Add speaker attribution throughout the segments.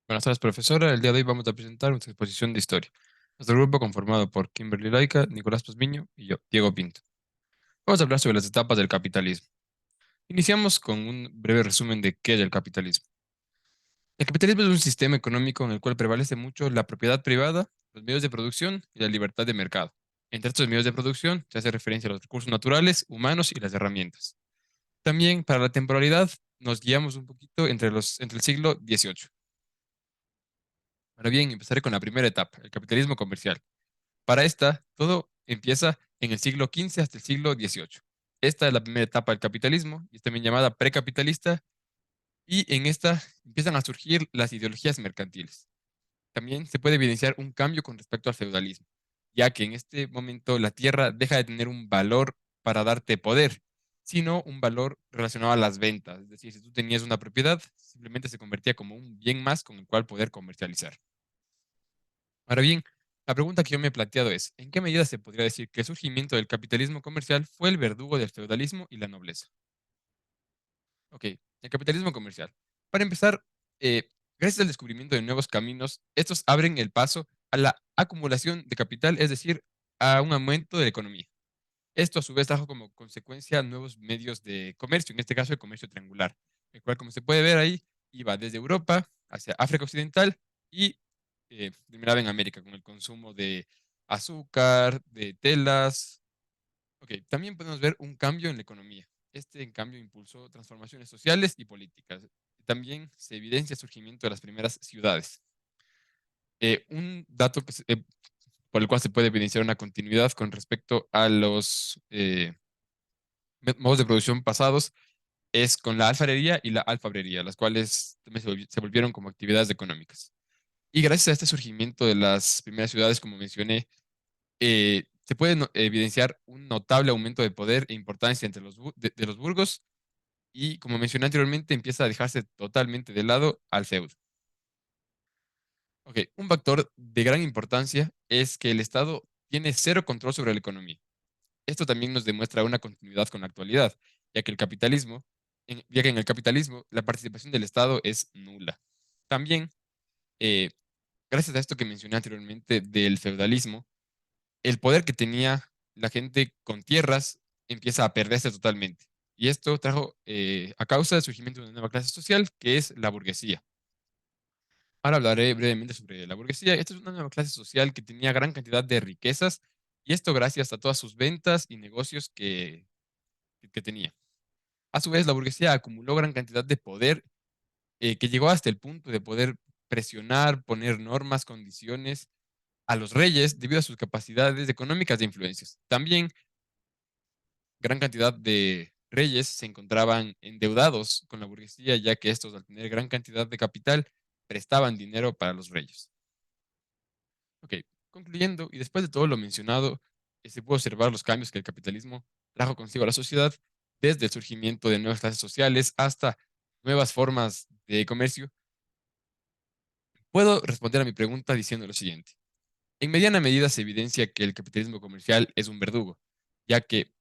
Speaker 1: Buenas tardes, profesora. El día de hoy vamos a presentar nuestra exposición de historia. Nuestro grupo conformado por Kimberly Laica, Nicolás Pazmiño y yo, Diego Pinto. Vamos a hablar sobre las etapas del capitalismo. Iniciamos con un breve resumen de qué es el capitalismo. El capitalismo es un sistema económico en el cual prevalece mucho la propiedad privada, los medios de producción y la libertad de mercado. Entre estos medios de producción se hace referencia a los recursos naturales, humanos y las herramientas. También para la temporalidad nos guiamos un poquito entre el siglo XVIII. Ahora bien, empezaré con la primera etapa, el capitalismo comercial. Para esta, todo empieza en el siglo XV hasta el siglo XVIII. Esta es la primera etapa del capitalismo y es también llamada precapitalista, y en esta empiezan a surgir las ideologías mercantiles. También se puede evidenciar un cambio con respecto al feudalismo, ya que en este momento la tierra deja de tener un valor para darte poder, sino un valor relacionado a las ventas. Es decir, si tú tenías una propiedad, simplemente se convertía como un bien más con el cual poder comercializar. Ahora bien, la pregunta que yo me he planteado es, ¿en qué medida se podría decir que el surgimiento del capitalismo comercial fue el verdugo del feudalismo y la nobleza? Ok, el capitalismo comercial. Para empezar, gracias al descubrimiento de nuevos caminos, estos abren el paso a la acumulación de capital, es decir, a un aumento de la economía. Esto a su vez trajo como consecuencia nuevos medios de comercio, en este caso el comercio triangular, el cual, como se puede ver ahí, iba desde Europa hacia África Occidental y terminaba en América con el consumo de azúcar, de telas. Ok, también podemos ver un cambio en la economía. Este en cambio impulsó transformaciones sociales y políticas. También se evidencia el surgimiento de las primeras ciudades. Un dato por el cual se puede evidenciar una continuidad con respecto a los modos de producción pasados es con la alfarería y la alfabrería, las cuales también se volvieron como actividades económicas. Y gracias a este surgimiento de las primeras ciudades, como mencioné, se puede evidenciar un notable aumento de poder e importancia entre de los burgos y, como mencioné anteriormente, empieza a dejarse totalmente de lado al feudo. Ok, un factor de gran importancia es que el Estado tiene cero control sobre la economía. Esto también nos demuestra una continuidad con la actualidad, ya que ya que en el capitalismo la participación del Estado es nula. También, eh, gracias a esto que mencioné anteriormente del feudalismo, el poder que tenía la gente con tierras empieza a perderse totalmente. Y esto trajo a causa del surgimiento de una nueva clase social que es la burguesía. Ahora hablaré brevemente sobre la burguesía. Esta es una nueva clase social que tenía gran cantidad de riquezas, y esto gracias a todas sus ventas y negocios que tenía. A su vez, la burguesía acumuló gran cantidad de poder, que llegó hasta el punto de poder presionar, poner normas, condiciones a los reyes debido a sus capacidades económicas de influencias. También gran cantidad de reyes se encontraban endeudados con la burguesía, ya que estos, al tener gran cantidad de capital, prestaban dinero para los reyes. Ok, concluyendo, y después de todo lo mencionado, se puede observar los cambios que el capitalismo trajo consigo a la sociedad, desde el surgimiento de nuevas clases sociales hasta nuevas formas de comercio. Puedo responder a mi pregunta diciendo lo siguiente. En mediana medida se evidencia que el capitalismo comercial es un verdugo, ya que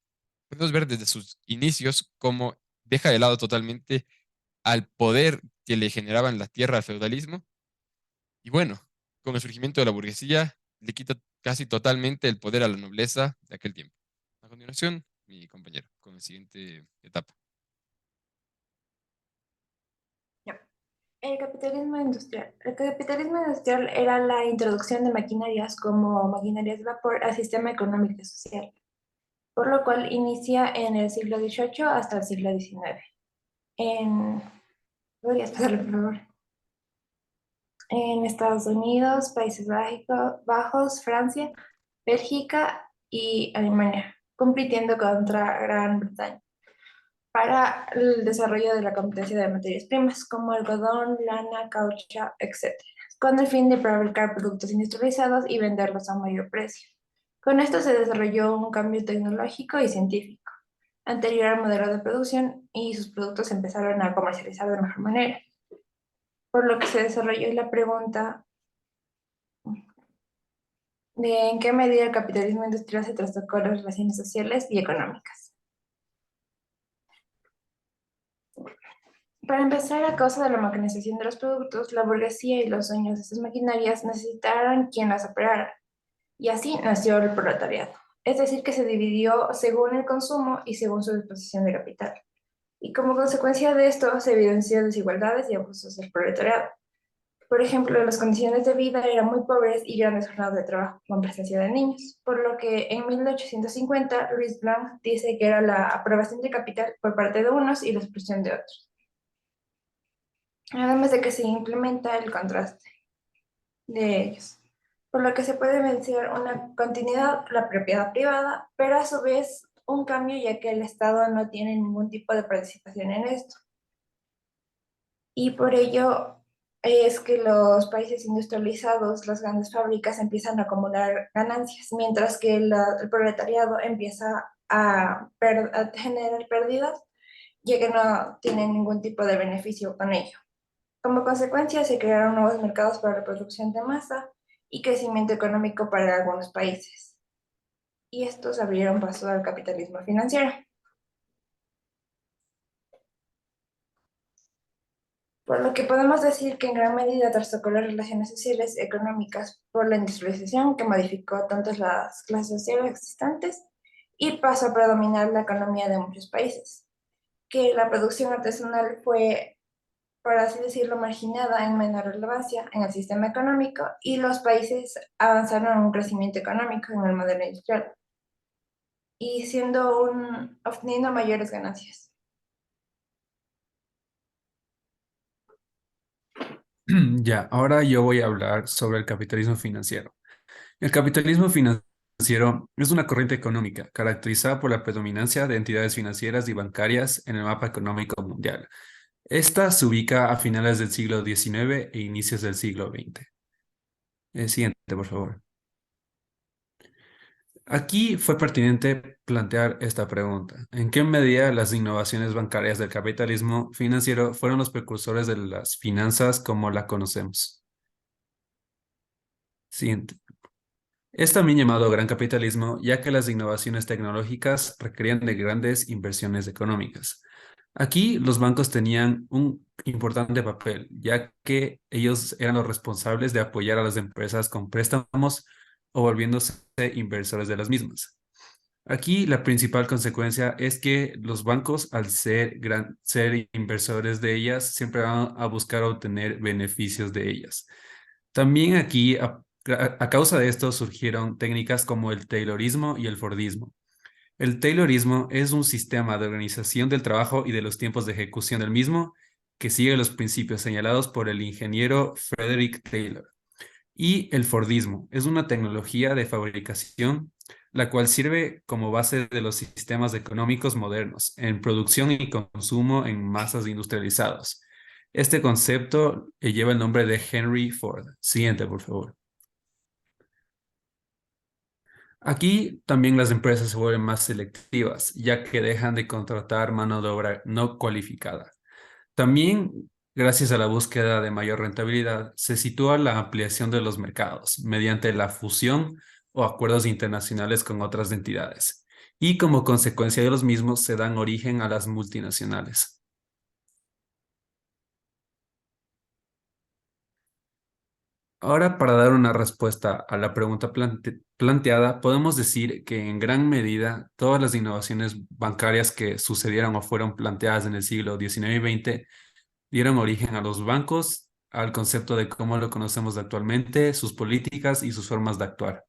Speaker 1: podemos ver desde sus inicios cómo deja de lado totalmente al poder que le generaban la tierra al feudalismo, y bueno, con el surgimiento de la burguesía le quita casi totalmente el poder a la nobleza de aquel tiempo. A continuación, mi compañero, con la siguiente etapa.
Speaker 2: Ya. El capitalismo industrial. El capitalismo industrial era la introducción de maquinarias como maquinarias de vapor al sistema económico y social, por lo cual inicia en el siglo XVIII hasta el siglo XIX. En, ¿Podrías pasarle, por favor? En Estados Unidos, Bajos, Francia, Bélgica y Alemania, compitiendo contra Gran Bretaña para el desarrollo de la competencia de materias primas como algodón, lana, caucho, etc., con el fin de fabricar productos industrializados y venderlos a mayor precio. Con esto se desarrolló un cambio tecnológico y científico anterior al modelo de producción, y sus productos se empezaron a comercializar de mejor manera, por lo que se desarrolló la pregunta de en qué medida el capitalismo industrial se trastocó las relaciones sociales y económicas. Para empezar, a causa de la mecanización de los productos, la burguesía y los dueños de estas maquinarias necesitaron quien las operara, y así nació el proletariado. Es decir, que se dividió según el consumo y según su disposición de capital. Y como consecuencia de esto, se evidenció desigualdades y abusos del proletariado. Por ejemplo, las condiciones de vida eran muy pobres y grandes jornadas de trabajo con presencia de niños, por lo que en 1850 Louis Blanc dice que era la aprobación de capital por parte de unos y la expulsión de otros, además de que se implementa el contraste de ellos, por lo que se puede vencer una continuidad, la propiedad privada, pero a su vez un cambio ya que el Estado no tiene ningún tipo de participación en esto. Y por ello es que los países industrializados, las grandes fábricas empiezan a acumular ganancias, mientras que el proletariado empieza a generar pérdidas, ya que no tienen ningún tipo de beneficio con ello. Como consecuencia, se crearon nuevos mercados para la producción de masa y crecimiento económico para algunos países. Y estos abrieron paso al capitalismo financiero. Por lo que podemos decir que en gran medida trastocó las relaciones sociales y económicas por la industrialización que modificó tanto las clases sociales existentes y pasó a predominar la economía de muchos países, que la producción artesanal fue, por así decirlo, marginada en menor relevancia en el sistema económico y los países avanzaron en un crecimiento económico en el modelo industrial y obteniendo mayores ganancias.
Speaker 3: Ya, ahora yo voy a hablar sobre el capitalismo financiero. El capitalismo financiero es una corriente económica caracterizada por la predominancia de entidades financieras y bancarias en el mapa económico mundial. Esta se ubica a finales del siglo XIX e inicios del siglo XX. Siguiente, por favor. Aquí fue pertinente plantear esta pregunta. ¿En qué medida las innovaciones bancarias del capitalismo financiero fueron los precursores de las finanzas como la conocemos? Siguiente. Es también llamado gran capitalismo, ya que las innovaciones tecnológicas requerían de grandes inversiones económicas. Aquí los bancos tenían un importante papel, ya que ellos eran los responsables de apoyar a las empresas con préstamos o volviéndose inversores de las mismas. Aquí la principal consecuencia es que los bancos, al ser inversores de ellas, siempre van a buscar obtener beneficios de ellas. También aquí, a causa de esto, surgieron técnicas como el Taylorismo y el Fordismo. El Taylorismo es un sistema de organización del trabajo y de los tiempos de ejecución del mismo que sigue los principios señalados por el ingeniero Frederick Taylor. Y el Fordismo es una tecnología de fabricación la cual sirve como base de los sistemas económicos modernos en producción y consumo en masas industrializados. Este concepto lleva el nombre de Henry Ford. Siguiente, por favor. Aquí también las empresas se vuelven más selectivas, ya que dejan de contratar mano de obra no cualificada. También, gracias a la búsqueda de mayor rentabilidad, se sitúa la ampliación de los mercados mediante la fusión o acuerdos internacionales con otras entidades. Y como consecuencia de los mismos se dan origen a las multinacionales. Ahora, para dar una respuesta a la pregunta planteada, podemos decir que en gran medida todas las innovaciones bancarias que sucedieron o fueron planteadas en el siglo XIX y XX dieron origen a los bancos, al concepto de cómo lo conocemos actualmente, sus políticas y sus formas de actuar.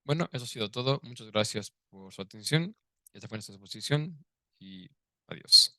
Speaker 1: Bueno, eso ha sido todo. Muchas gracias por su atención. Esta fue nuestra exposición y adiós.